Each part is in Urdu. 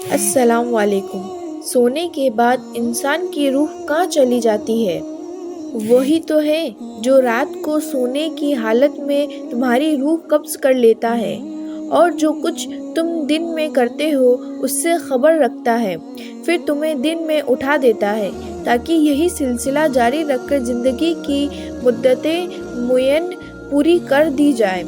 السلام علیکم۔ سونے کے بعد انسان کی روح کہاں چلی جاتی ہے؟ وہی تو ہے جو رات کو سونے کی حالت میں تمہاری روح قبض کر لیتا ہے اور جو کچھ تم دن میں کرتے ہو اس سے خبر رکھتا ہے، پھر تمہیں دن میں اٹھا دیتا ہے تاکہ یہی سلسلہ جاری رکھ کر زندگی کی مدتیں معین پوری کر دی جائے۔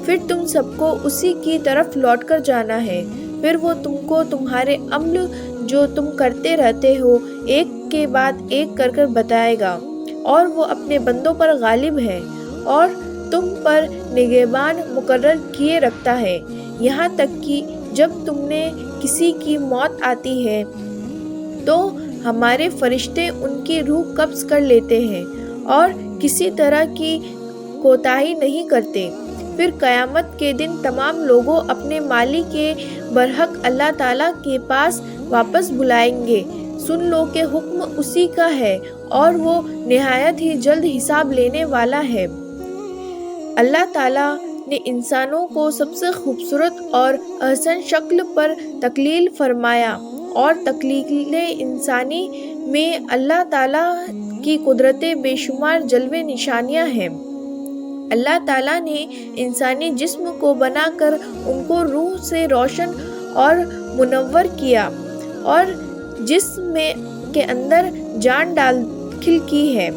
پھر تم سب کو اسی کی طرف لوٹ کر جانا ہے۔ پھر وہ تم کو تمہارے عمل جو تم کرتے رہتے ہو ایک کے بعد ایک کر کر بتائے گا، اور وہ اپنے بندوں پر غالب ہے اور تم پر نگہبان مقرر کیے رکھتا ہے، یہاں تک کہ جب تم نے کسی کی موت آتی ہے تو ہمارے فرشتے ان کی روح قبض کر لیتے ہیں اور کسی طرح کی کوتاہی نہیں کرتے۔ پھر قیامت کے دن تمام لوگوں اپنے مالک کے برحق اللہ تعالیٰ کے پاس واپس بلائیں گے۔ سن لو کہ حکم اسی کا ہے اور وہ نہایت ہی جلد حساب لینے والا ہے۔ اللہ تعالیٰ نے انسانوں کو سب سے خوبصورت اور احسن شکل پر تخلیق فرمایا، اور تخلیق انسانی میں اللہ تعالیٰ کی قدرت بے شمار جلوے نشانیاں ہیں۔ اللہ تعالیٰ نے انسانی جسم کو بنا کر ان کو روح سے روشن اور منور کیا اور جسم کے اندر جان داخل کی ہے۔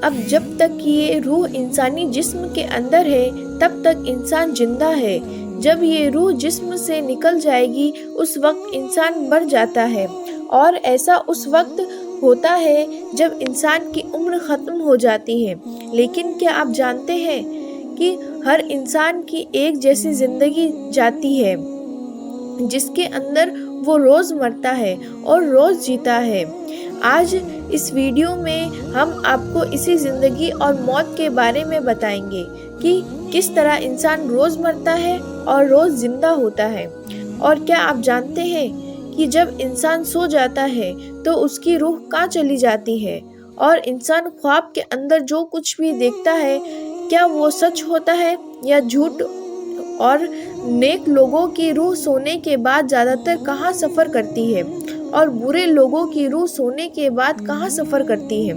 اب جب تک یہ روح انسانی جسم کے اندر ہے تب تک انسان زندہ ہے۔ جب یہ روح جسم سے نکل جائے گی اس وقت انسان مر جاتا ہے، اور ایسا اس وقت ہوتا ہے جب انسان کی عمر ختم ہو جاتی ہے۔ لیکن کیا آپ جانتے ہیں کہ ہر انسان کی ایک جیسی زندگی جاتی ہے جس کے اندر وہ روز مرتا ہے اور روز جیتا ہے؟ آج اس ویڈیو میں ہم آپ کو اسی زندگی اور موت کے بارے میں بتائیں گے کہ کس طرح انسان روز مرتا ہے اور روز زندہ ہوتا ہے۔ اور کیا آپ جانتے ہیں کہ جب انسان سو جاتا ہے تو اس کی روح کہاں چلی جاتی ہے، اور انسان خواب کے اندر جو کچھ بھی دیکھتا ہے کیا وہ سچ ہوتا ہے یا جھوٹ؟ اور نیک لوگوں کی روح سونے کے بعد زیادہ تر کہاں سفر کرتی ہے اور برے لوگوں کی روح سونے کے بعد کہاں سفر کرتی ہے؟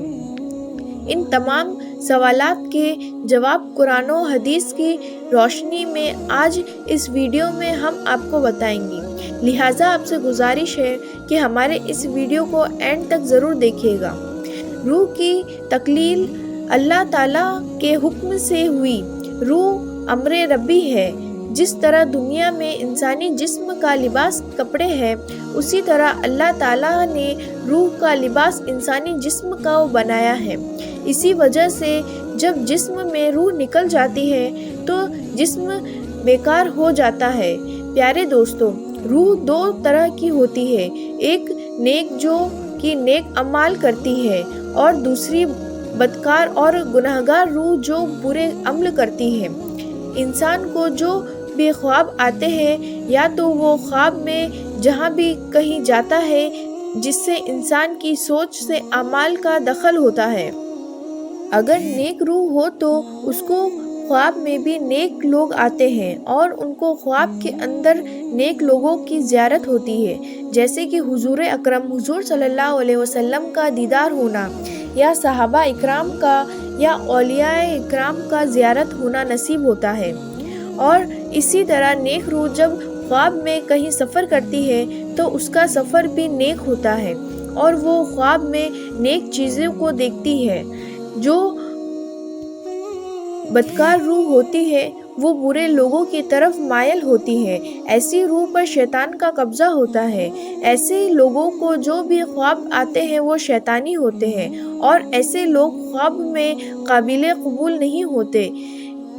ان تمام سوالات کے جواب قرآن و حدیث کی روشنی میں آج اس ویڈیو میں ہم آپ کو بتائیں گے، لہٰذا آپ سے گزارش ہے کہ ہمارے اس ویڈیو کو اینڈ تک ضرور دیکھیے گا۔ روح کی تخلیق اللہ تعالیٰ کے حکم سے ہوئی۔ روح امر ربی ہے۔ جس طرح دنیا میں انسانی جسم کا لباس کپڑے ہے، اسی طرح اللہ تعالیٰ نے روح کا لباس انسانی جسم کا بنایا ہے۔ اسی وجہ سے جب جسم میں روح نکل جاتی ہے تو جسم بیکار ہو جاتا ہے۔ پیارے دوستو، روح دو طرح کی ہوتی ہے، ایک نیک جو کہ نیک اعمال کرتی ہے، اور دوسری بدکار اور گناہگار روح جو برے عمل کرتی ہے۔ انسان کو جو بھی خواب آتے ہیں یا تو وہ خواب میں جہاں بھی کہیں جاتا ہے جس سے انسان کی سوچ سے اعمال کا دخل ہوتا ہے۔ اگر نیک روح ہو تو اس کو خواب میں بھی نیک لوگ آتے ہیں اور ان کو خواب کے اندر نیک لوگوں کی زیارت ہوتی ہے، جیسے کہ حضور اکرم حضور صلی اللہ علیہ وسلم کا دیدار ہونا، یا صحابہ اکرام کا یا اولیاء اکرام کا زیارت ہونا نصیب ہوتا ہے۔ اور اسی طرح نیک روح جب خواب میں کہیں سفر کرتی ہے تو اس کا سفر بھی نیک ہوتا ہے، اور وہ خواب میں نیک چیزوں کو دیکھتی ہے۔ جو بدکار روح ہوتی ہے وہ برے لوگوں کی طرف مائل ہوتی ہے۔ ایسی روح پر شیطان کا قبضہ ہوتا ہے۔ ایسے لوگوں کو جو بھی خواب آتے ہیں وہ شیطانی ہوتے ہیں، اور ایسے لوگ خواب میں قابل قبول نہیں ہوتے۔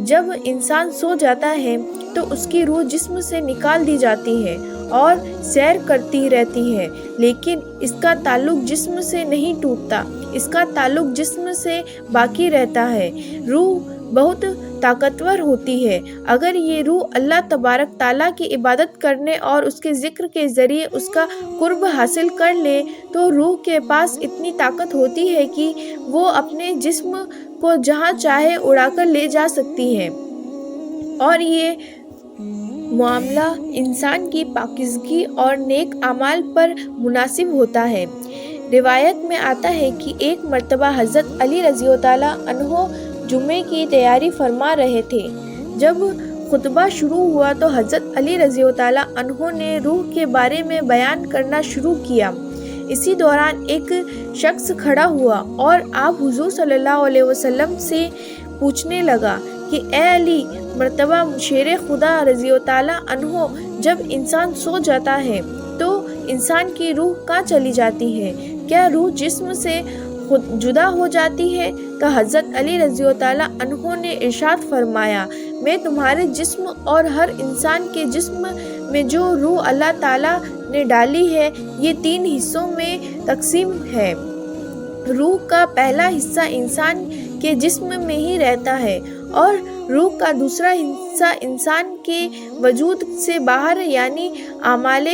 جب انسان سو جاتا ہے تو اس کی روح جسم سے نکال دی جاتی ہے اور سیر کرتی رہتی ہے، لیکن اس کا تعلق جسم سے نہیں ٹوٹتا، اس کا تعلق جسم سے باقی رہتا ہے۔ روح بہت طاقتور ہوتی ہے۔ اگر یہ روح اللہ تبارک تعالیٰ کی عبادت کرنے اور اس کے ذکر کے ذریعے اس کا قرب حاصل کر لے تو روح کے پاس اتنی طاقت ہوتی ہے کہ وہ اپنے جسم کو جہاں چاہے اڑا کر لے جا سکتی ہے، اور یہ معاملہ انسان کی پاکیزگی اور نیک اعمال پر منحصر ہوتا ہے۔ روایت میں آتا ہے کہ ایک مرتبہ حضرت علی رضی اللہ تعالیٰ عنہ جمعے کی تیاری فرما رہے تھے۔ جب خطبہ شروع ہوا تو حضرت علی رضی اللہ تعالیٰ عنہ نے روح کے بارے میں بیان کرنا شروع کیا۔ اسی دوران ایک شخص کھڑا ہوا اور آپ حضور صلی اللہ علیہ وسلم سے پوچھنے لگا کہ اے علی، مرتبہ شیر خدا رضی اللہ تعالیٰ عنہ، جب انسان سو جاتا ہے تو انسان کی روح کہاں چلی جاتی ہے؟ کیا روح جسم سے جدا ہو جاتی ہے؟ تو حضرت علی رضی اللہ تعالیٰ عنہ نے ارشاد فرمایا، میں تمہارے جسم اور ہر انسان کے جسم میں جو روح اللہ تعالیٰ نے ڈالی ہے یہ 3 حصوں میں تقسیم ہے۔ روح کا پہلا حصہ انسان کے جسم میں ہی رہتا ہے اور روح کا دوسرا حصہ انسان کے وجود سے باہر یعنی اعمال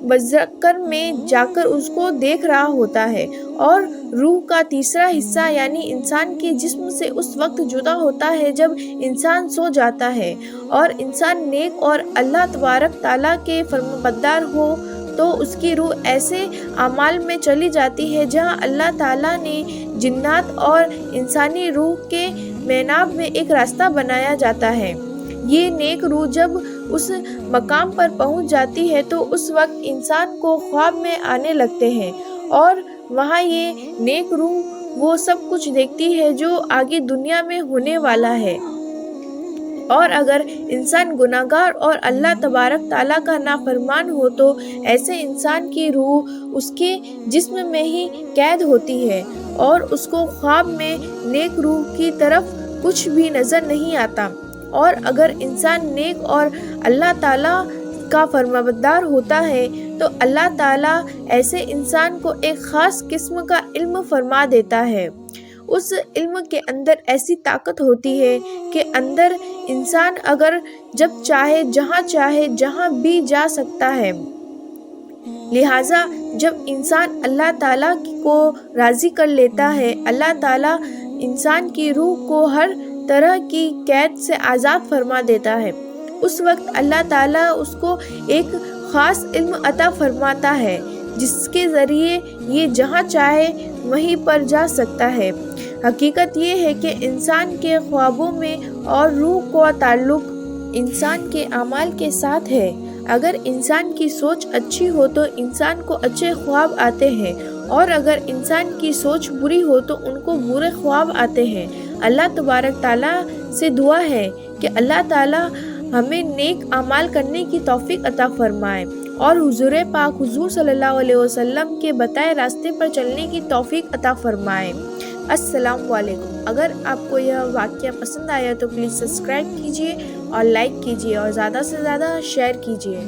مذکر میں جا کر اس کو دیکھ رہا ہوتا ہے، اور روح کا تیسرا حصہ یعنی انسان کے جسم سے اس وقت جدا ہوتا ہے جب انسان سو جاتا ہے اور انسان نیک اور اللہ تبارک تعالیٰ کے فرمانبردار ہو تو اس کی روح ایسے اعمال میں چلی جاتی ہے جہاں اللہ تعالیٰ نے جنات اور انسانی روح کے میناب میں ایک راستہ بنایا جاتا ہے۔ یہ نیک روح جب اس مقام پر پہنچ جاتی ہے تو اس وقت انسان کو خواب میں آنے لگتے ہیں اور وہاں یہ نیک روح وہ سب کچھ دیکھتی ہے جو آگے دنیا میں ہونے والا ہے۔ اور اگر انسان گناہگار اور اللہ تبارک تعالیٰ کا نافرمان ہو تو ایسے انسان کی روح اس کے جسم میں ہی قید ہوتی ہے اور اس کو خواب میں نیک روح کی طرف کچھ بھی نظر نہیں آتا۔ اور اگر انسان نیک اور اللہ تعالیٰ کا فرمانبردار ہوتا ہے تو اللہ تعالیٰ ایسے انسان کو ایک خاص قسم کا علم فرما دیتا ہے۔ اس علم کے اندر ایسی طاقت ہوتی ہے کہ اندر انسان اگر جب چاہے جہاں بھی جا سکتا ہے۔ لہٰذا جب انسان اللہ تعالیٰ کو راضی کر لیتا ہے، اللہ تعالیٰ انسان کی روح کو ہر طرح کی قید سے آزاد فرما دیتا ہے۔ اس وقت اللہ تعالیٰ اس کو ایک خاص علم عطا فرماتا ہے جس کے ذریعے یہ جہاں چاہے وہیں پر جا سکتا ہے۔ حقیقت یہ ہے کہ انسان کے خوابوں میں اور روح کا تعلق انسان کے اعمال کے ساتھ ہے۔ اگر انسان کی سوچ اچھی ہو تو انسان کو اچھے خواب آتے ہیں اور اگر انسان کی سوچ بری ہو تو ان کو برے خواب آتے ہیں۔ اللہ تبارک تعالیٰ سے دعا ہے کہ اللہ تعالیٰ ہمیں نیک اعمال کرنے کی توفیق عطا فرمائے اور حضور پاک حضور صلی اللہ علیہ وسلم کے بتائے راستے پر چلنے کی توفیق عطا فرمائے۔ السلام علیکم۔ اگر آپ کو یہ واقعہ پسند آیا تو پلیز سبسکرائب کیجیے اور لائک کیجیے اور زیادہ سے زیادہ شیئر کیجیے۔